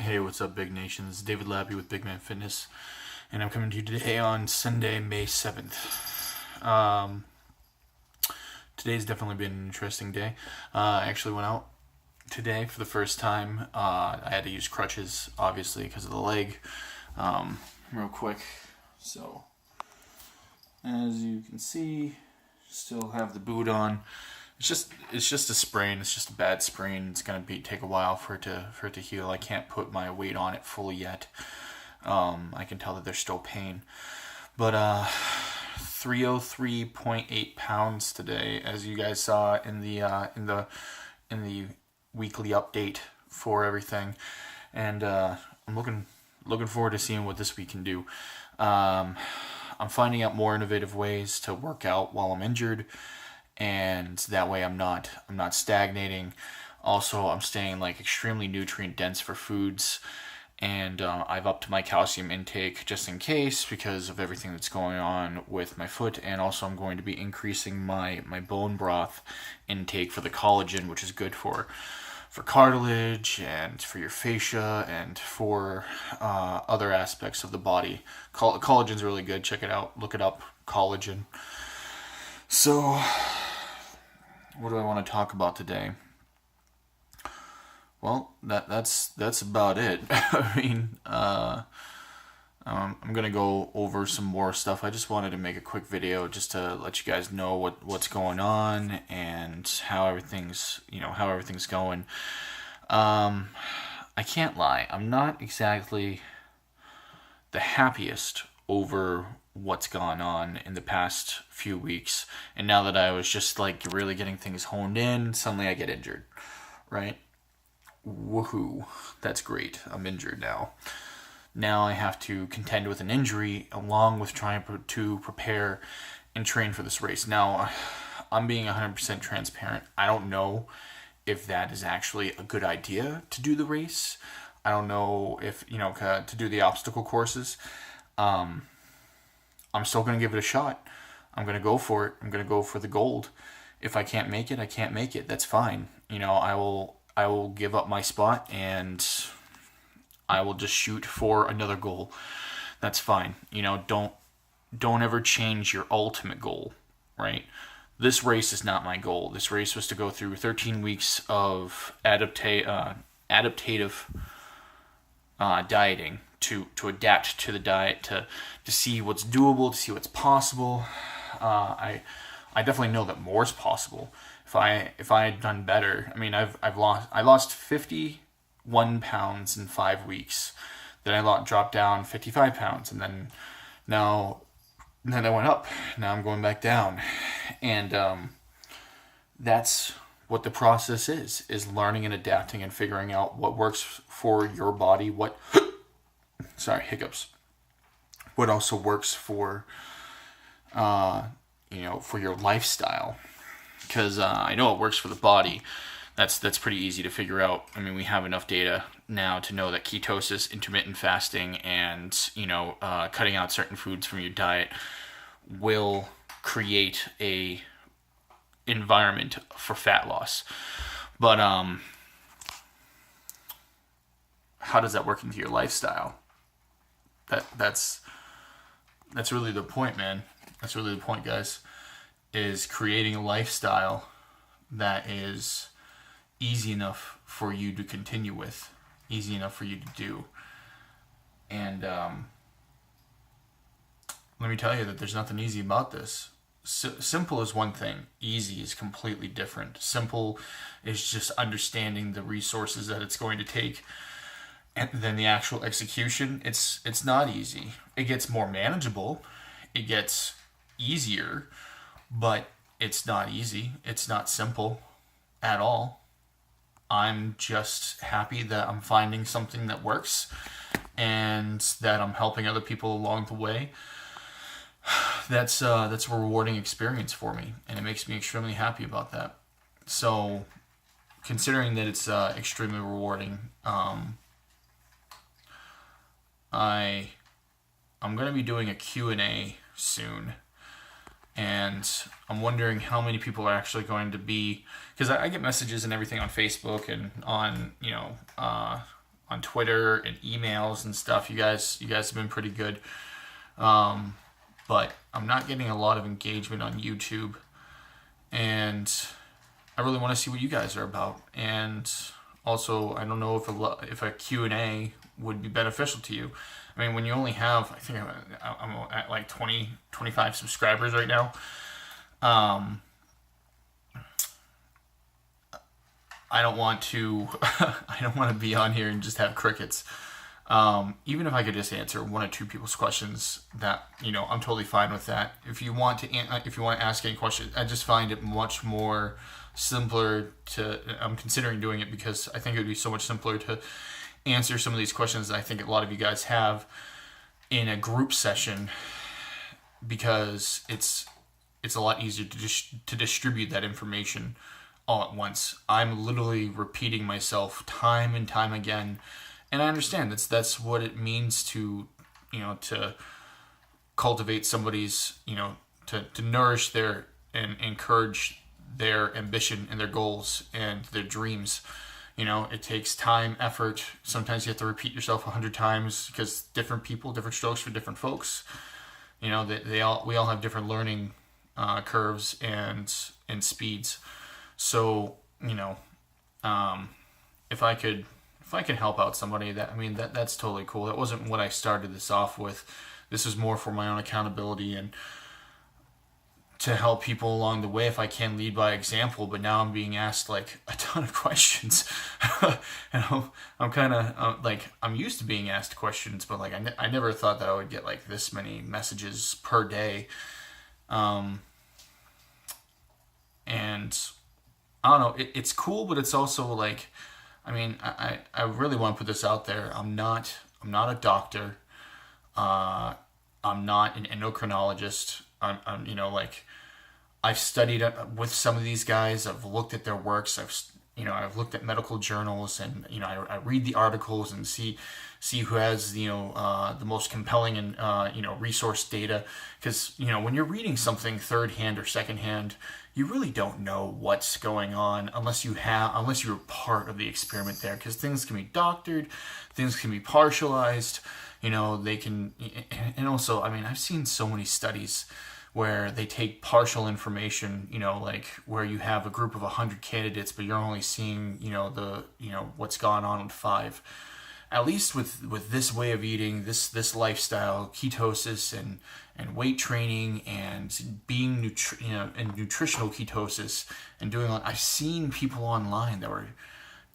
Hey, what's up, Big Nation? This is David Labby with Big Man Fitness, and I'm coming to you today on Sunday, May 7th. Today's definitely been an interesting day. I actually went out today for the first time. I had to use crutches, obviously, because of the leg. Real quick. So, as you can see, still have the boot on. It's just a sprain. It's just a bad sprain. It's gonna take a while for it to heal. I can't put my weight on it fully yet. I can tell that there's still pain, but 303.8 pounds today, as you guys saw in the weekly update for everything, and I'm looking forward to seeing what this week can do. I'm finding out more innovative ways to work out while I'm injured, and that way I'm not stagnating. Also, I'm staying extremely nutrient dense for foods, and I've upped my calcium intake just in case because of everything that's going on with my foot. And also I'm going to be increasing my bone broth intake for the collagen, which is good for cartilage and for your fascia and for other aspects of the body. Collagen's really good. Check it out. Look it up. Collagen. So, what do I want to talk about today? Well, that's about it. I mean, I'm gonna go over some more stuff. I just wanted to make a quick video just to let you guys know what's going on and how everything's going. I can't lie. I'm not exactly the happiest over what's gone on in the past few weeks. And now that I was just really getting things honed in, suddenly I get injured, right? Woohoo. That's great. I'm injured now. Now I have to contend with an injury along with trying to prepare and train for this race. Now, I'm being 100% transparent. I don't know if that is actually a good idea to do the race. I don't know if, to do the obstacle courses. I'm still going to give it a shot. I'm going to go for it. I'm going to go for the gold. If I can't make it, I can't make it. That's fine. I will give up my spot and I will just shoot for another goal. That's fine. Don't ever change your ultimate goal, right? This race is not my goal. This race was to go through 13 weeks of adaptative dieting to adapt to the diet, to see what's doable, to see what's possible. I definitely know that more is possible. If I had done better, I mean, I lost 51 pounds in 5 weeks. Then I dropped down 55 pounds, and then I went up. Now I'm going back down, and that's what the process is learning and adapting and figuring out what works for your body. Sorry, hiccups. What also works for for your lifestyle. Because I know it works for the body. That's pretty easy to figure out. I mean, we have enough data now to know that ketosis, intermittent fasting, and cutting out certain foods from your diet will create a environment for fat loss. But how does that work into your lifestyle? That's really the point, man. That's really the point, guys. Is creating a lifestyle that is easy enough for you to continue with, easy enough for you to do. And let me tell you that there's nothing easy about this. Simple is one thing. Easy is completely different. Simple is just understanding the resources that it's going to take, and then the actual execution. It's not easy. It gets more manageable. It gets easier. But it's not easy. It's not simple at all. I'm just happy that I'm finding something that works and that I'm helping other people along the way. That's a rewarding experience for me, and it makes me extremely happy about that. So, considering that it's extremely rewarding, I'm going to be doing a Q&A soon. And I'm wondering how many people are actually going to be, because I get messages and everything on Facebook and on on Twitter and emails and stuff. You guys have been pretty good. But I'm not getting a lot of engagement on YouTube, and I really want to see what you guys are about. And also, I don't know if a Q&A would be beneficial to you. I mean, when you only have, I think I'm at like 20, 25 subscribers right now. I don't want to be on here and just have crickets. Even if I could just answer one or two people's questions, that, I'm totally fine with that. If you want to ask any questions, I just find it much more simpler I'm considering doing it because I think it would be so much simpler to answer some of these questions that I think a lot of you guys have in a group session, because it's a lot easier to distribute that information all at once. I'm literally repeating myself time and time again, and I understand that's what it means to cultivate somebody's, to nourish their and encourage their ambition and their goals and their dreams. It takes time, effort. Sometimes you have to repeat yourself 100 times because different people, different strokes for different folks. We all have different learning curves and speeds. So, if I could help out somebody, that's totally cool. That wasn't what I started this off with. This is more for my own accountability and to help people along the way if I can lead by example. But now I'm being asked like a ton of questions. And I'm kind of I'm used to being asked questions, but like I never thought that I would get like this many messages per day. And I don't know, it's cool, but it's also like, I really want to put this out there. I'm not a doctor. I'm not an endocrinologist. I've studied with some of these guys. I've looked at their works. I've looked at medical journals, and I read the articles and see who has the most compelling and resource data. Because when you're reading something third hand or second hand, you really don't know what's going on unless you're part of the experiment there. Because things can be doctored, things can be partialized. They can, and also, I've seen so many studies where they take partial information, like where you have a group of 100 candidates, but you're only seeing, what's gone on with 5. At least with this way of eating, this lifestyle, ketosis and weight training and being in nutritional ketosis and doing, I've seen people online that were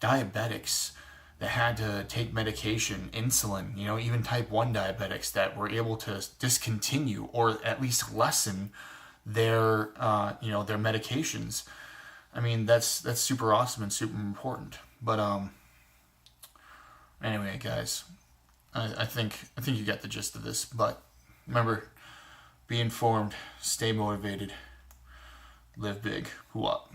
diabetics that had to take medication, insulin, even type 1 diabetics that were able to discontinue or at least lessen their medications. That's super awesome and super important. But anyway, guys, I think you get the gist of this. But remember, be informed, stay motivated, live big. Who up?